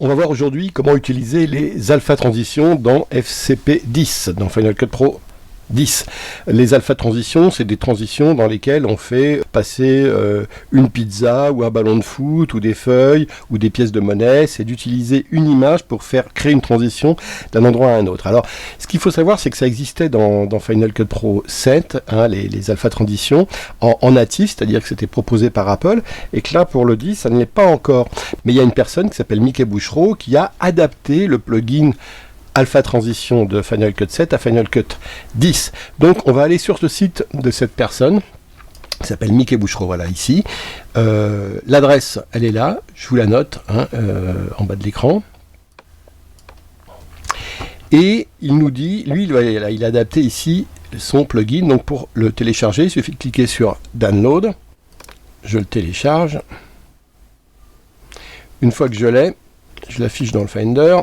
On va voir aujourd'hui comment utiliser les alpha transitions dans FCP 10, dans Final Cut Pro 10. Les alpha transitions, c'est des transitions dans lesquelles on fait passer une pizza ou un ballon de foot ou des feuilles ou des pièces de monnaie. C'est d'utiliser une image pour faire créer une transition d'un endroit à un autre. Alors, ce qu'il faut savoir, c'est que ça existait dans Final Cut Pro 7, hein, les alpha transitions en natif, c'est-à-dire que c'était proposé par Apple, et que là, pour le 10, ça ne l'est pas encore. Mais il y a une personne qui s'appelle Mickey Bouchereau qui a adapté le plugin Alpha Transition de Final Cut 7 à Final Cut 10. Donc on va aller sur le site de cette personne qui s'appelle Mickey Bouchereau, voilà ici. L'adresse, elle est là, je vous la note hein, en bas de l'écran. Et il nous dit, lui il a adapté ici son plugin, donc pour le télécharger, il suffit de cliquer sur Download. Je le télécharge. Une fois que je l'ai, je l'affiche dans le Finder.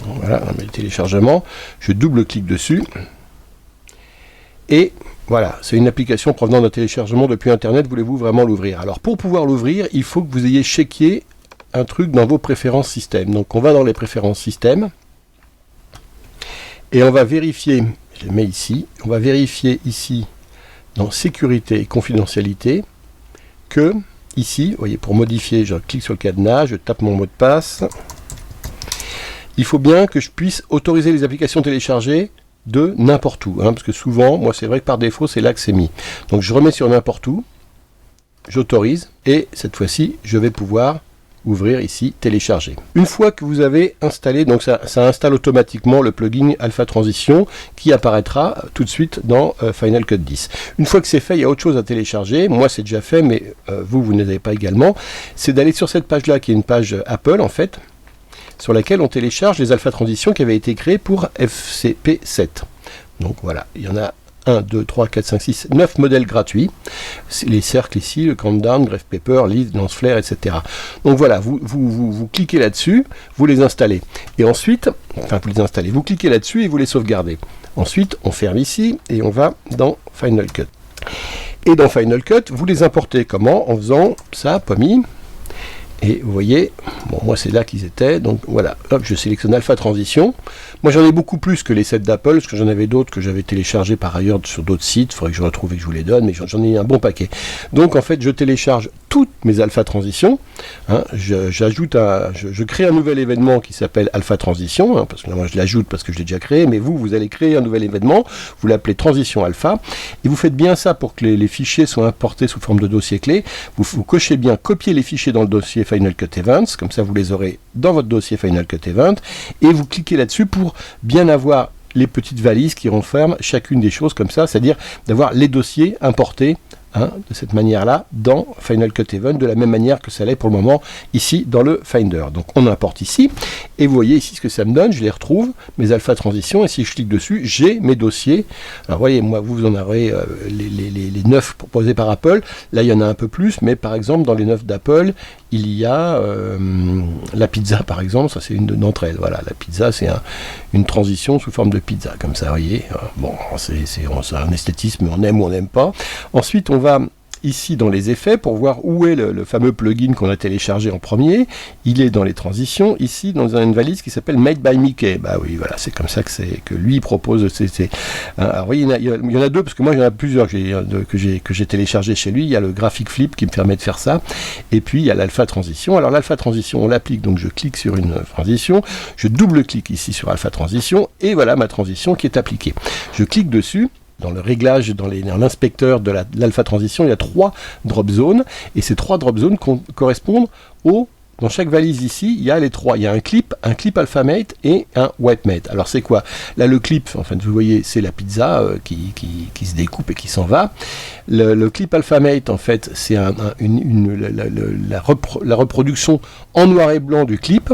Voilà, on met le téléchargement, je double-clique dessus, et voilà, c'est une application provenant d'un téléchargement depuis Internet, voulez-vous vraiment l'ouvrir? Alors pour pouvoir l'ouvrir, il faut que vous ayez checké un truc dans vos préférences système. Donc on va dans les préférences système, et on va vérifier, je les mets ici, on va vérifier ici, dans sécurité et confidentialité, que ici, vous voyez, pour modifier, je clique sur le cadenas, je tape mon mot de passe. Il faut bien que je puisse autoriser les applications téléchargées de n'importe où, hein, parce que souvent, moi c'est vrai que par défaut c'est là que c'est mis. Donc je remets sur n'importe où, j'autorise, et cette fois-ci je vais pouvoir ouvrir ici, télécharger. Une fois que vous avez installé, donc ça installe automatiquement le plugin Alpha Transition qui apparaîtra tout de suite dans Final Cut 10. Une fois que c'est fait, il y a autre chose à télécharger. Moi c'est déjà fait, mais vous ne l'avez pas également. C'est d'aller sur cette page-là qui est une page Apple en fait, sur laquelle on télécharge les alpha transitions qui avaient été créées pour FCP7. Donc voilà, il y en a 1, 2, 3, 4, 5, 6, 9 modèles gratuits. Les cercles ici, le countdown, graph paper, list, lance flare, etc. Donc voilà, vous cliquez là-dessus, vous les installez. Et ensuite, enfin vous les installez, vous cliquez là-dessus et vous les sauvegardez. Ensuite, on ferme ici et on va dans Final Cut. Et dans Final Cut, vous les importez comment? En faisant ça, pommi. Et vous voyez, bon, moi c'est là qu'ils étaient, donc voilà, hop, je sélectionne Alpha Transition. Moi j'en ai beaucoup plus que les sets d'Apple, parce que j'en avais d'autres que j'avais téléchargés par ailleurs sur d'autres sites, il faudrait que je retrouve et que je vous les donne, mais j'en ai un bon paquet. Donc en fait, je télécharge toutes mes Alpha Transitions, hein, je crée un nouvel événement qui s'appelle Alpha Transition, hein, parce que là, moi je l'ajoute parce que je l'ai déjà créé, mais vous allez créer un nouvel événement, vous l'appelez Transition Alpha, et vous faites bien ça pour que les fichiers soient importés sous forme de dossier clé. Vous cochez bien copier les fichiers dans le dossier Final Cut Events, comme ça vous les aurez dans votre dossier Final Cut Event, et vous cliquez là-dessus pour bien avoir les petites valises qui renferment chacune des choses comme ça, c'est-à-dire d'avoir les dossiers importés hein, de cette manière-là dans Final Cut Event, de la même manière que ça l'est pour le moment ici dans le Finder. Donc on importe ici, et vous voyez ici ce que ça me donne, je les retrouve, mes alpha transitions, et si je clique dessus, j'ai mes dossiers. Alors voyez, moi vous en aurez les 9 proposés par Apple, là il y en a un peu plus, mais par exemple dans les 9 d'Apple, il y a la pizza par exemple, ça c'est une d'entre elles, voilà, la pizza c'est une transition sous forme de pizza, comme ça, vous voyez, bon, c'est un esthétisme, on aime ou on n'aime pas. Ensuite on va ici dans les effets pour voir où est le fameux plugin qu'on a téléchargé en premier. Il est dans les transitions, ici dans une valise qui s'appelle Made by Mickey. Bah oui, voilà, c'est comme ça que lui propose. Alors oui, il y en a deux, parce que moi il y en a plusieurs que j'ai téléchargé chez lui. Il y a le Graphic Flip qui me permet de faire ça, et puis il y a l'Alpha Transition. Alors l'Alpha Transition, on l'applique, donc je clique sur une transition, je double-clique ici sur Alpha Transition, et voilà ma transition qui est appliquée. Je clique dessus. Dans le réglage, dans l'inspecteur de l'Alpha Transition, il y a 3 drop zones, et ces 3 drop zones correspondent dans chaque valise ici, il y a les 3. Il y a un clip AlphaMate et un WipeMate. Alors c'est quoi? Là le clip, enfin vous voyez, c'est la pizza qui se découpe et qui s'en va. Le clip AlphaMate, en fait, c'est la reproduction en noir et blanc du clip.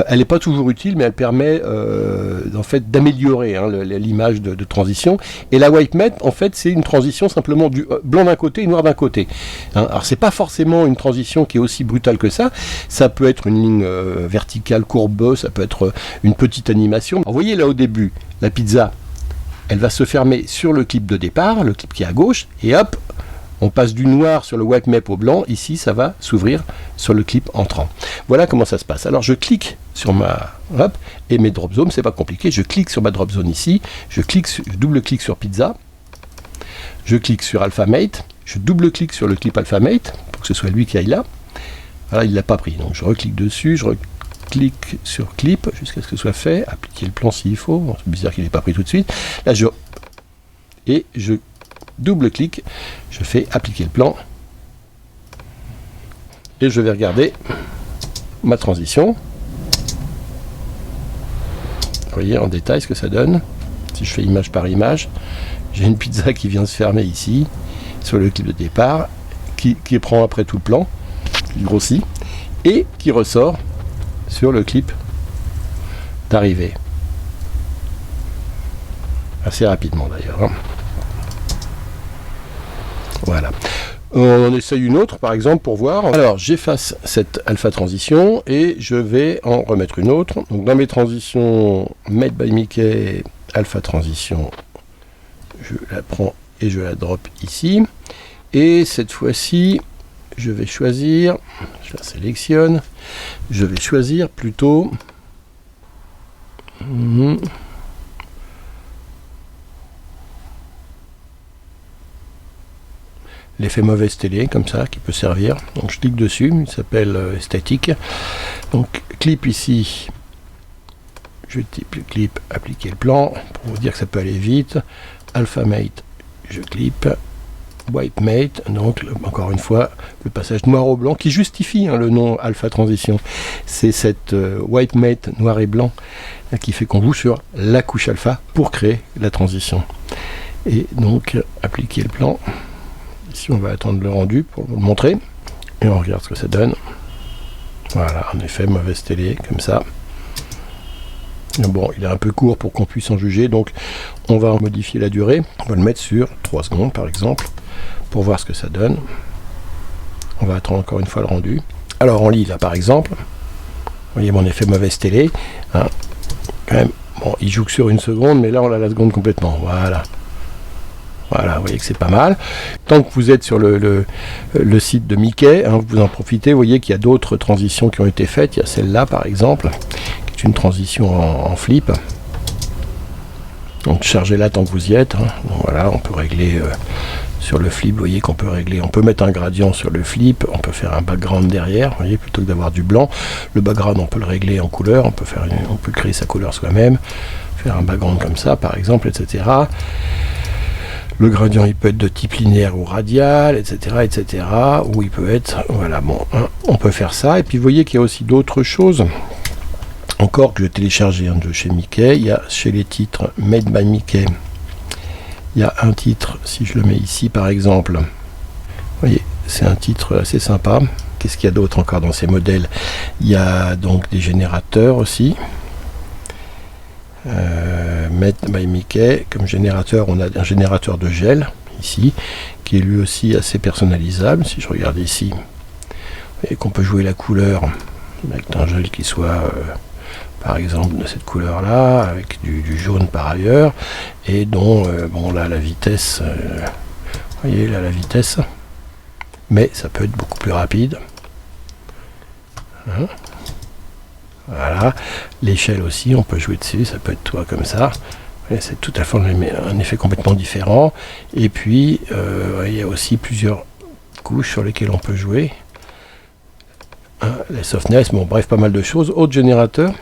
Elle n'est pas toujours utile, mais elle permet en fait d'améliorer l'image de transition. Et la WipeMate, en fait, c'est une transition simplement du blanc d'un côté et noir d'un côté. Hein, alors c'est pas forcément une transition qui est aussi brutale que ça. Ça peut être une ligne verticale courbeuse, ça peut être une petite animation. Alors, vous voyez là au début, la pizza, elle va se fermer sur le clip de départ, le clip qui est à gauche, et hop, on passe du noir sur le wipe map au blanc, ici ça va s'ouvrir sur le clip entrant. Voilà comment ça se passe. Alors je clique sur ma et mes drop zones, c'est pas compliqué, je clique sur ma drop zone ici, je double-clique sur pizza, je clique sur Alphamate, je double-clique sur le clip Alphamate pour que ce soit lui qui aille là. Voilà, il l'a pas pris, donc je reclique dessus, je clique sur clip jusqu'à ce que ce soit fait, appliquer le plan s'il faut. Bon, c'est bizarre qu'il n'ait pas pris tout de suite. Là je double-clique, je fais appliquer le plan et je vais regarder ma transition. Vous voyez en détail ce que ça donne. Si je fais image par image, j'ai une pizza qui vient se fermer ici sur le clip de départ, qui prend après tout le plan, qui grossit et qui ressort sur le clip d'arrivée. Assez rapidement d'ailleurs. Hein. Voilà. On en essaye une autre par exemple pour voir. Alors j'efface cette alpha transition et je vais en remettre une autre. Donc dans mes transitions Made by Mickey alpha transition, je la prends et je la drop ici. Et cette fois-ci, je vais choisir, je la sélectionne, je vais choisir plutôt l'effet mauvaise télé, comme ça, qui peut servir. Donc je clique dessus, il s'appelle esthétique. Donc clip ici, je type le clip, appliquer le plan, pour vous dire que ça peut aller vite. Alphamate, je clip. Wipe mate, donc encore une fois le passage noir au blanc qui justifie le nom alpha transition. C'est cette wipe mate noir et blanc qui fait qu'on joue sur la couche alpha pour créer la transition. Et donc appliquer le plan. Ici on va attendre le rendu pour vous le montrer et on regarde ce que ça donne. Voilà, en effet mauvaise télé comme ça. Bon, il est un peu court pour qu'on puisse en juger, donc on va modifier la durée. On va le mettre sur 3 secondes par exemple, pour voir ce que ça donne. On va attendre encore une fois le rendu. Alors on lit là par exemple, vous voyez mon effet mauvaise télé, hein. Quand même, bon, il joue que sur 1 seconde, mais là on a la seconde complètement, voilà. Voilà, vous voyez que c'est pas mal. Tant que vous êtes sur le site de Mickey, hein, vous en profitez, vous voyez qu'il y a d'autres transitions qui ont été faites. Il y a celle-là par exemple, qui est une transition en flip. Donc chargez-la tant que vous y êtes. Hein. Donc, voilà, on peut régler sur le flip, vous voyez qu'on peut régler, on peut mettre un gradient sur le flip, on peut faire un background derrière, vous voyez, plutôt que d'avoir du blanc. Le background, on peut le régler en couleur, on peut créer sa couleur soi-même, faire un background comme ça par exemple, etc. Le gradient, il peut être de type linéaire ou radial, etc., etc. Ou il peut être, voilà, bon, hein, on peut faire ça. Et puis vous voyez qu'il y a aussi d'autres choses encore que je téléchargeais de chez Mickey. Il y a chez les titres Made by Mickey, il y a un titre, si je le mets ici par exemple, vous voyez, c'est un titre assez sympa. Qu'est-ce qu'il y a d'autre encore dans ces modèles? Il y a donc des générateurs aussi. Made by Mickey, comme générateur, on a un générateur de gel ici, qui est lui aussi assez personnalisable. Si je regarde ici, et qu'on peut jouer la couleur avec un gel qui soit par exemple de cette couleur là, avec du jaune par ailleurs, et dont bon là la vitesse, vous voyez là la vitesse, mais ça peut être beaucoup plus rapide. Hein, voilà, l'échelle aussi, on peut jouer dessus, ça peut être toi comme ça. C'est tout à fait un effet complètement différent. Et puis, il y a aussi plusieurs couches sur lesquelles on peut jouer. Hein, les softness, bon bref, pas mal de choses. Autre générateur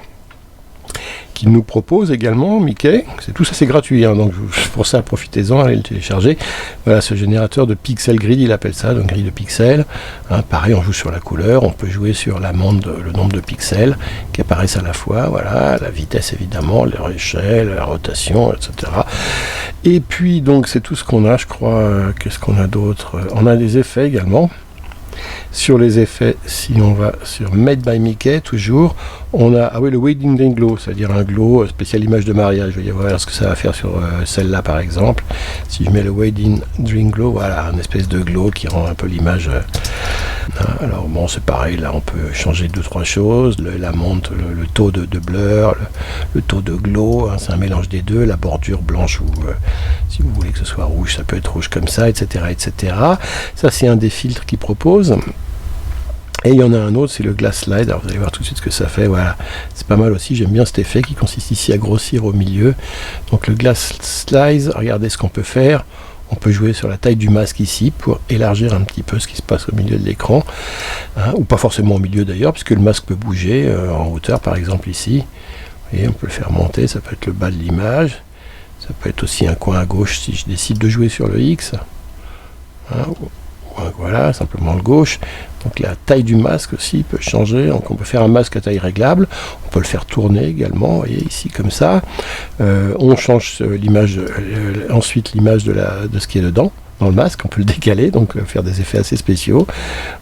qu'il nous propose également, Mickey, tout ça c'est gratuit, hein, donc pour ça profitez-en, allez le télécharger. Voilà ce générateur de pixel grid, il appelle ça, donc grille de pixels. Hein, pareil, on joue sur la couleur, on peut jouer sur le nombre de pixels qui apparaissent à la fois, voilà, la vitesse évidemment, leur échelle, la rotation, etc. Et puis donc c'est tout ce qu'on a, je crois. Qu'est-ce qu'on a d'autre? On a des effets également. Sur les effets, si on va sur Made by Mickey, toujours, on a le Wedding Ring Glow, c'est-à-dire un glow spécial image de mariage. Vous voyez, voilà ce que ça va faire sur celle-là par exemple. Si je mets le Wedding Ring Glow, voilà, une espèce de glow qui rend un peu l'image. Alors bon, c'est pareil, là on peut changer 2-3 choses, la monte, le taux de blur, le taux de glow, hein, c'est un mélange des deux, la bordure blanche ou si vous voulez que ce soit rouge, ça peut être rouge comme ça, etc. etc. Ça c'est un des filtres qu'ils proposent. Et il y en a un autre, c'est le Glass Slide. Alors vous allez voir tout de suite ce que ça fait. Voilà, c'est pas mal aussi. J'aime bien cet effet qui consiste ici à grossir au milieu. Donc le Glass Slide, regardez ce qu'on peut faire. On peut jouer sur la taille du masque ici pour élargir un petit peu ce qui se passe au milieu de l'écran. Hein, ou pas forcément au milieu d'ailleurs, puisque le masque peut bouger en hauteur par exemple ici. Et on peut le faire monter, ça peut être le bas de l'image. Ça peut être aussi un coin à gauche si je décide de jouer sur le X. Hein, voilà, simplement le gauche. Donc la taille du masque aussi peut changer. Donc on peut faire un masque à taille réglable. On peut le faire tourner également. Vous voyez ici comme ça. On change l'image, ensuite l'image de ce qui est dedans. Dans le masque, on peut le décaler, donc faire des effets assez spéciaux.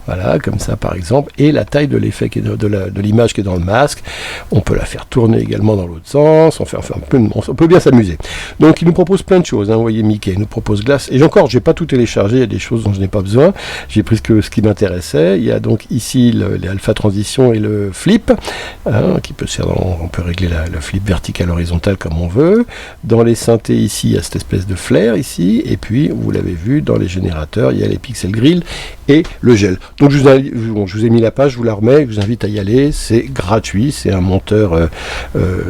Voilà, comme ça par exemple. Et la taille de l'effet de l'image qui est dans le masque, on peut la faire tourner également dans l'autre sens. On peut bien s'amuser. Donc il nous propose plein de choses. Hein. Vous voyez, Mickey nous propose Glass. Et j'ai pas tout téléchargé. Il y a des choses dont je n'ai pas besoin. J'ai pris ce qui m'intéressait. Il y a donc ici les alpha transition et le flip, hein, qui peut se faire. On peut régler le flip vertical, horizontal comme on veut. Dans les synthés ici, il y a cette espèce de flair ici. Et puis vous l'avez vu. Dans les générateurs, il y a les pixel grill et le gel. Donc je vous ai mis la page, je vous la remets, je vous invite à y aller, c'est gratuit, c'est un monteur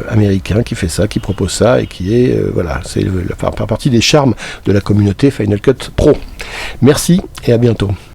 américain qui fait ça, qui propose ça et qui est, voilà, c'est par partie des charmes de la communauté Final Cut Pro. Merci et à bientôt.